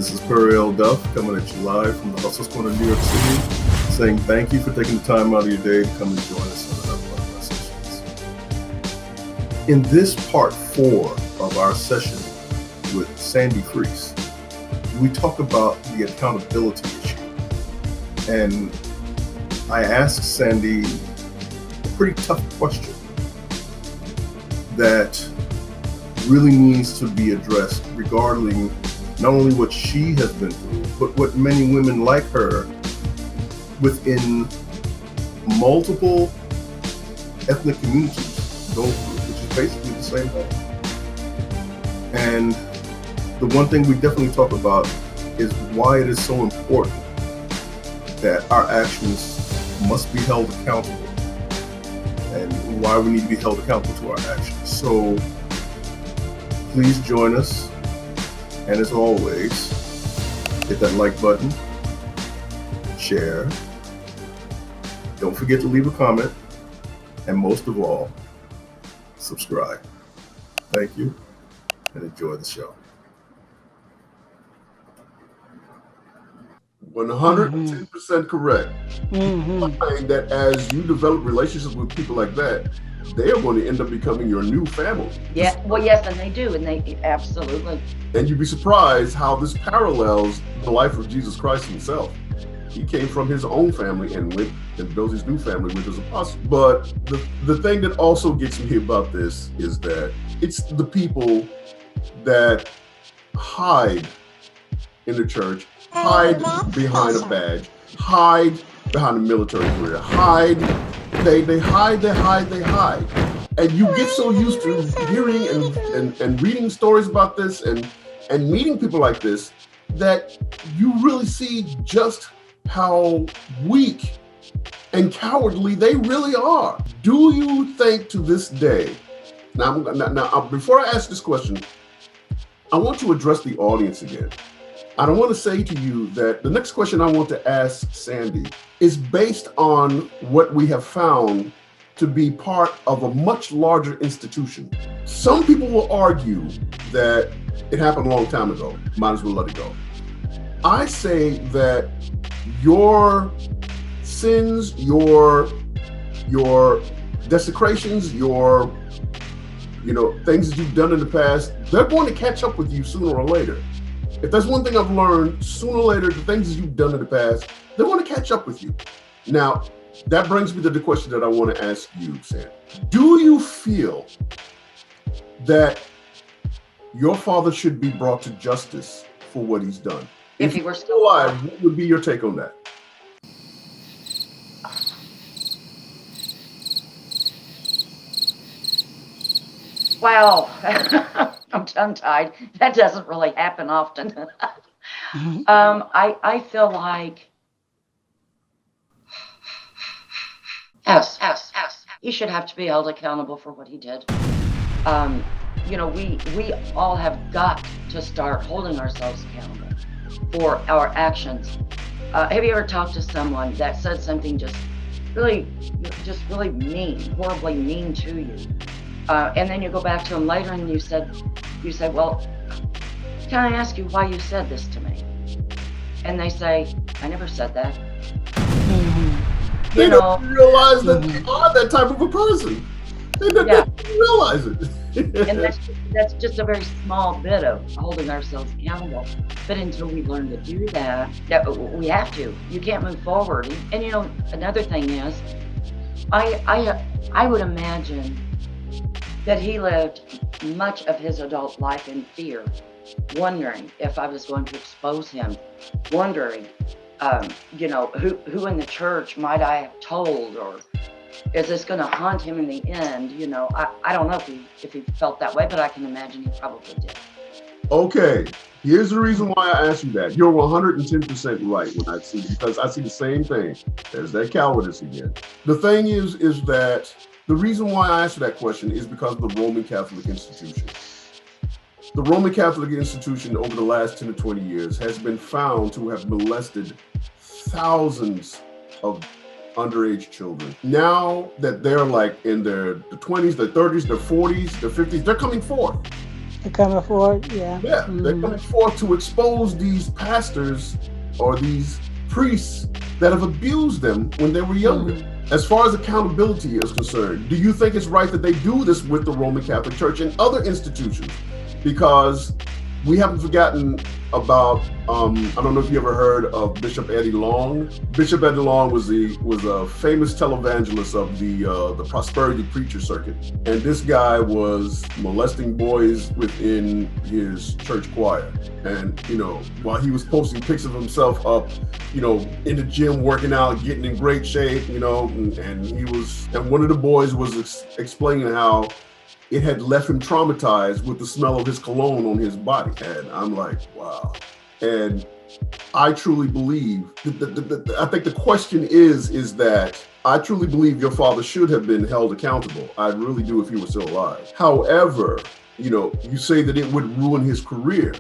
This is Periel Duff coming at you live from the Hustle's Corner, New York City, saying thank you for taking the time out of your day to come and join us on another one of our sessions. In this part 4 of our session with Sandy Freese, we talk about the accountability issue. And I asked Sandy a pretty tough question that really needs to be addressed regarding not only what she has been through, but what many women like her within multiple ethnic communities go through, which is basically the same thing. And the one thing we definitely talk about is why it is so important that our actions must be held accountable and why we need to be held accountable to our actions. So please join us. And as always, hit that like button, share, don't forget to leave a comment, and most of all, subscribe. Thank you, and enjoy the show. 110% correct. Saying that as you develop relationships with people like that, they are going to end up becoming your new family. Yeah, well, yes, and they do, and they absolutely. And you'd be surprised how this parallels the life of Jesus Christ himself. He came from his own family and went and built his new family with his apostles. But the thing that also gets me about this is that it's the people that hide in the church, hide behind a badge, hide behind a military career, they hide. And you get so used to hearing and reading stories about this and meeting people like this that you really see just how weak and cowardly they really are. Do you think to this day, now before I ask this question, I want to address the audience again. I want to say to you that the next question I want to ask Sandy is based on what we have found to be part of a much larger institution. Some people will argue that it happened a long time ago, might as well let it go. I say that your sins, your desecrations, your things that you've done in the past, they're going to catch up with you sooner or later. If there's one thing I've learned, sooner or later, the things that you've done in the past, they want to catch up with you. Now, that brings me to the question that I want to ask you, Sam. Do you feel that your father should be brought to justice for what he's done? If he were still alive, what would be your take on that? Wow, I'm tongue-tied. That doesn't really happen often. I feel like yes, he should have to be held accountable for what he did. We all have got to start holding ourselves accountable for our actions. Have you ever talked to someone that said something just really mean, horribly mean to you? And then you go back to them later and you say, well, can I ask you why you said this to me? And they say, I never said that. They don't realize that they are that type of a person. They don't realize it. And that's just a very small bit of holding ourselves accountable. But until we learn to do that we have to. You can't move forward. And another thing is, I would imagine that he lived much of his adult life in fear, wondering if I was going to expose him, wondering, who in the church might I have told, or is this going to haunt him in the end? You know, I don't know if he felt that way, but I can imagine he probably did. Okay, here's the reason why I asked you that. You're 110% right when I see, because I see the same thing. There's that cowardice again. The thing is that the reason why I asked you that question is because of the Roman Catholic institution. The Roman Catholic institution over the last 10 to 20 years has been found to have molested thousands of underage children. Now that they're like in their 20s, their 30s, their 40s, their 50s, they're coming forth. They're coming forward, yeah. Yeah, they're coming forth to expose these pastors or these priests that have abused them when they were younger. As far as accountability is concerned, do you think it's right that they do this with the Roman Catholic Church and other institutions? Because we haven't forgotten about, I don't know if you ever heard of Bishop Eddie Long. Bishop Eddie Long was a famous televangelist of the prosperity preacher circuit. And this guy was molesting boys within his church choir. And, you know, while he was posting pics of himself up, you know, in the gym, working out, getting in great shape, you know, and one of the boys was explaining how it had left him traumatized with the smell of his cologne on his body. And I'm like, wow. And I truly believe, I think the question is that I truly believe your father should have been held accountable. I really do if he were still alive. However, you know, you say that it would ruin his career,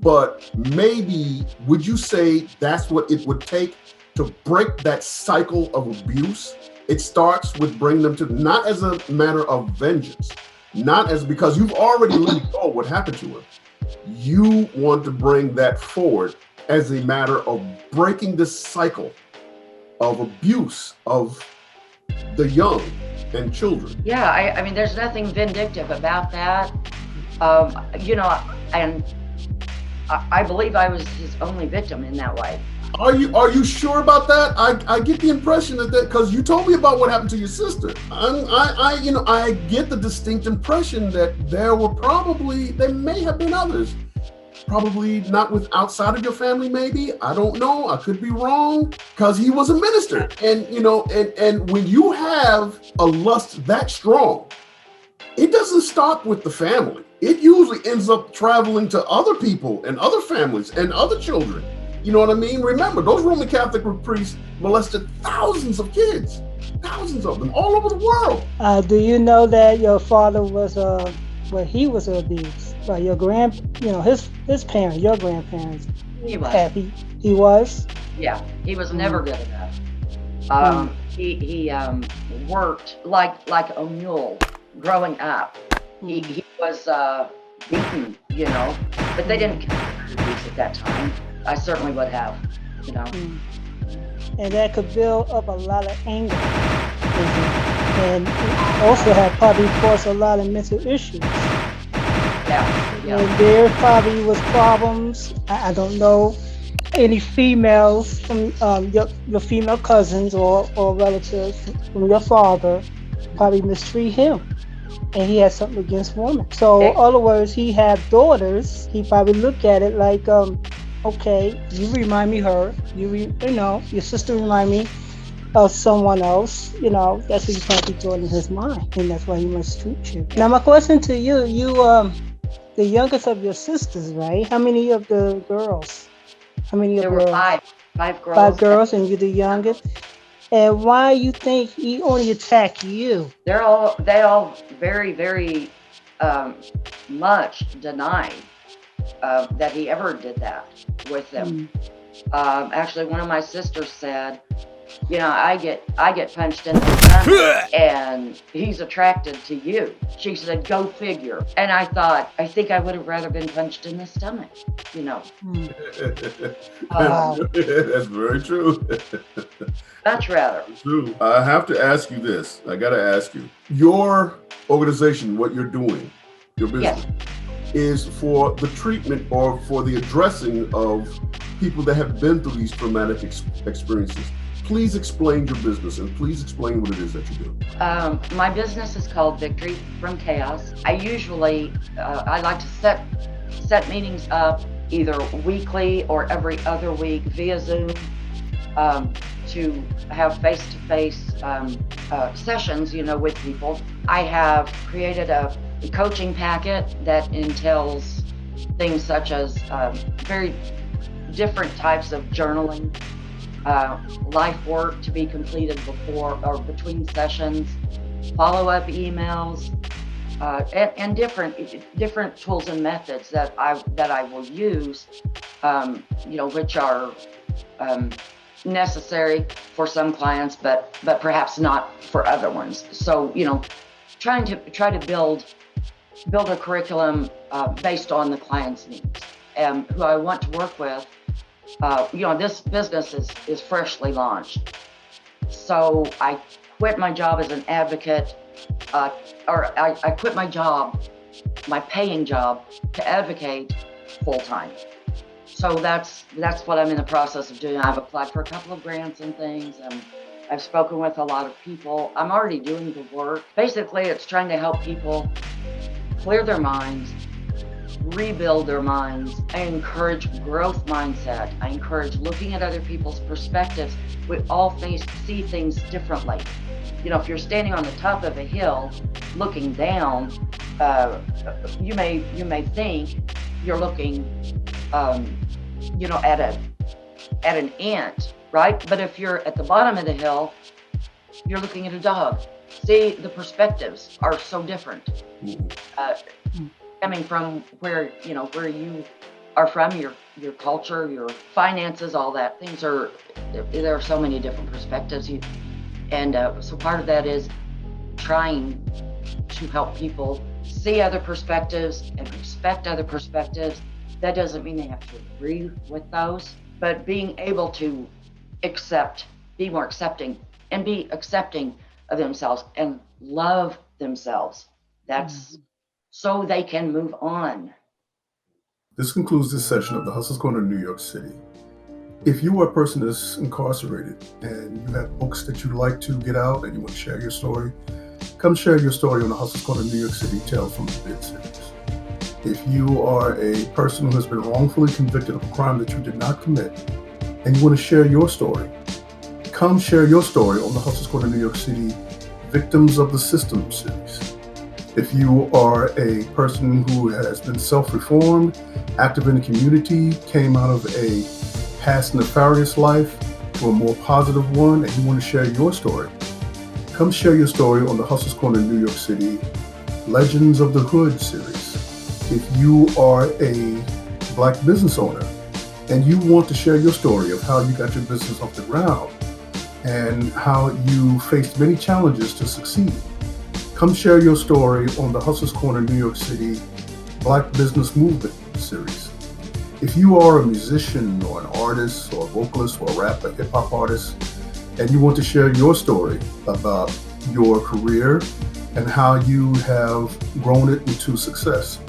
but maybe would you say that's what it would take to break that cycle of abuse? It starts with bringing them to, not as a matter of vengeance, not as because you've already let go what happened to him. You want to bring that forward as a matter of breaking this cycle of abuse of the young and children. Yeah, I mean, there's nothing vindictive about that. You know, and I believe I was his only victim in that way. Are you sure about that? I get the impression that because you told me about what happened to your sister. I get the distinct impression that there may have been others, probably not with outside of your family. Maybe, I don't know. I could be wrong, because he was a minister, and you know, and when you have a lust that strong, it doesn't stop with the family. It usually ends up traveling to other people and other families and other children. You know what I mean? Remember, those Roman Catholic priests molested thousands of kids, thousands of them, all over the world. Do you know that your father was he was abused by your his parents, your grandparents? He was. He was? Yeah, he was never good enough. He worked like a mule growing up. He was beaten, you know, but they didn't consider abuse at that time. I certainly would have, you know. And that could build up a lot of anger. And also have probably caused a lot of mental issues. Yeah. And there probably was problems. I don't know any females from your female cousins or relatives from your father probably mistreat him. And he had something against women. So in other words, he had daughters. He probably looked at it like, okay, you remind me her. Your sister remind me of someone else. You know, that's what he probably thought in his mind, and that's why he must treat you. Now, my question to you: the youngest of your sisters, right? How many of the girls? There were five girls. 5 girls, and you're the youngest. And why you think he only attacked you? They all very, very much denied that he ever did that with them. Actually, one of my sisters said, you know, I get punched in the stomach and he's attracted to you. She said, go figure. And I thought, I think I would have rather been punched in the stomach, you know. That's very true. Much rather. True. I have to ask you this. I got to ask you. Your organization, what you're doing, your business, is for the treatment or for the addressing of people that have been through these traumatic experiences. Please explain your business and please explain what it is that you do. My business is called Victory from Chaos. I usually, I like to set meetings up either weekly or every other week via Zoom to have face-to-face sessions, with people, I have created a coaching packet that entails things such as very different types of journaling, life work to be completed before or between sessions, follow-up emails, and different tools and methods that I will use, which are necessary for some clients, but perhaps not for other ones. So, try to build a curriculum based on the client's needs and who I want to work with. This business is freshly launched, so I quit my job as an advocate, or I quit my job, my paying job, to advocate full time. So that's what I'm in the process of doing. I've applied for a couple of grants and things, and I've spoken with a lot of people. I'm already doing the work. Basically, it's trying to help people clear their minds, rebuild their minds. I encourage growth mindset. I encourage looking at other people's perspectives. We all see things differently. If you're standing on the top of a hill looking down, you may think you're looking at an ant, right? But if you're at the bottom of the hill, you're looking at a dog. See, the perspectives are so different. Coming from where you are from, your culture, your finances, all that, there are so many different perspectives. So part of that is trying to help people see other perspectives and respect other perspectives. That doesn't mean they have to agree with those, but being able to be more accepting, and be accepting of themselves and love themselves. That's so they can move on. This concludes this session of the Hustler's Corner in New York City. If you are a person that's incarcerated and you have books that you'd like to get out and you want to share your story, come share your story on the Hustler's Corner New York City Tales from the Bid series. If you are a person who has been wrongfully convicted of a crime that you did not commit and you want to share your story, come share your story on the Hustler's Corner New York City Victims of the System series. If you are a person who has been self-reformed, active in the community, came out of a past nefarious life to a more positive one, and you want to share your story, come share your story on the Hustler's Corner New York City Legends of the Hood series. If you are a Black business owner and you want to share your story of how you got your business off the ground and how you faced many challenges to succeed, come share your story on the Hustler's Corner New York City Black Business Movement series. If you are a musician or an artist or a vocalist or a rapper, hip hop artist, and you want to share your story about your career and how you have grown it into success,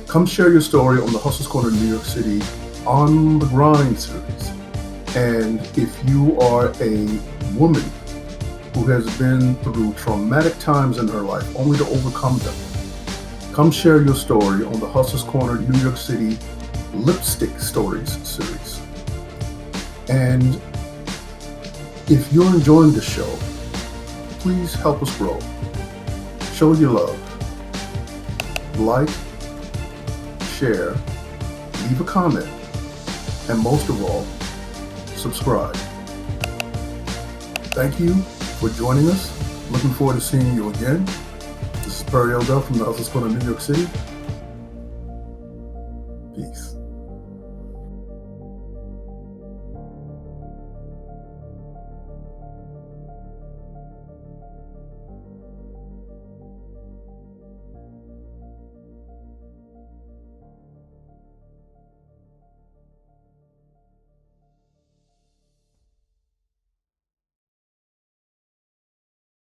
come share your story on the Hustler's Corner New York City On the Grind series. And if you are a woman who has been through traumatic times in her life only to overcome them, come share your story on the Hustler's Corner New York City Lipstick Stories series. And if you're enjoying the show, please help us grow. Show your love. Like, share, leave a comment, and most of all, subscribe. Thank you for joining us. Looking forward to seeing you again. This is Perry Eldell from the Hustler's Corner, New York City. Peace.